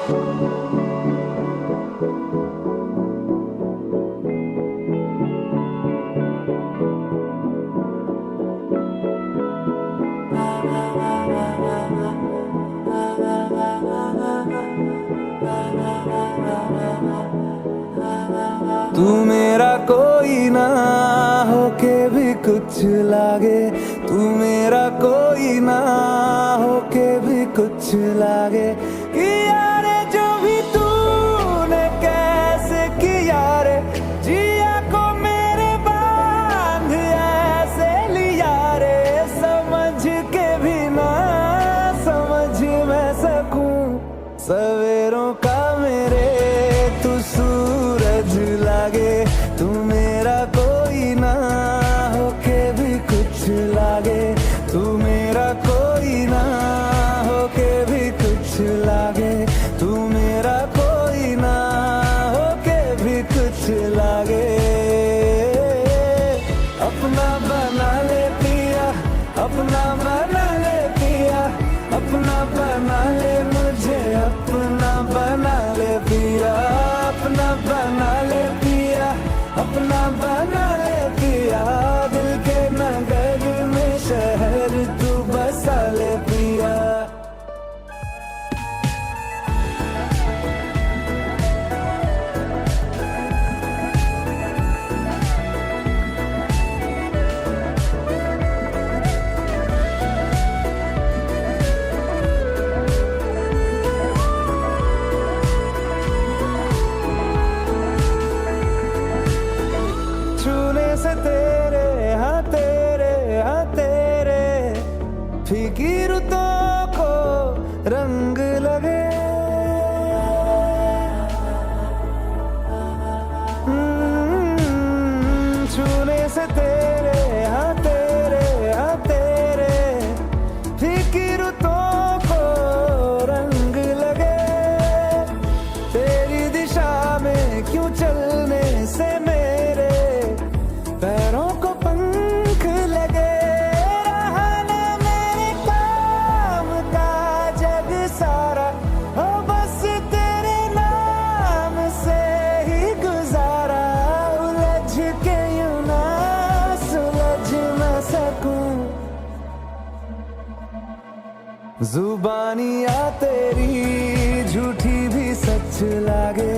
तू मेरा कोई ना होके भी कुछ लागे, तू मेरा कोई ना होके भी कुछ लागे। किया रे जो भी तूने कैसे किया रे, जिया को मेरे बांध ऐसे लिया रे। समझ के भी ना समझ मैं सकूं सवेरों का मेरे तू सूरज लागे। तू मेरा कोई ना होके भी कुछ लागे, तू मेरा कोई ना होके भी कुछ लागे, तू मेरा कोई ना होके भी कुछ लागे। अपना बना ले पिया, अपना बना ले पिया, अपना बना ले मुझे, अपना बना ले पिया, अपना बना ले पिया, अपना बना ले पिया। दिल के नगर में शहर तू बसा ले पिया। छूने से तेरे हाँ तेरे हाँ तेरे फीकी रुतों को रंग लगे। छूने से तेरे हाँ तेरे फीकी रुतों को रंग लगे। तेरी दिशा में क्यों चलने से मेरे पैरों को पंख लगे। रहा ना मेरे काम का जग सारा, हो बस तेरे नाम से ही गुजारा। उलझ के यूं ना सुलझ न सकूं, जुबानियाँ तेरी झूठी भी सच लागे।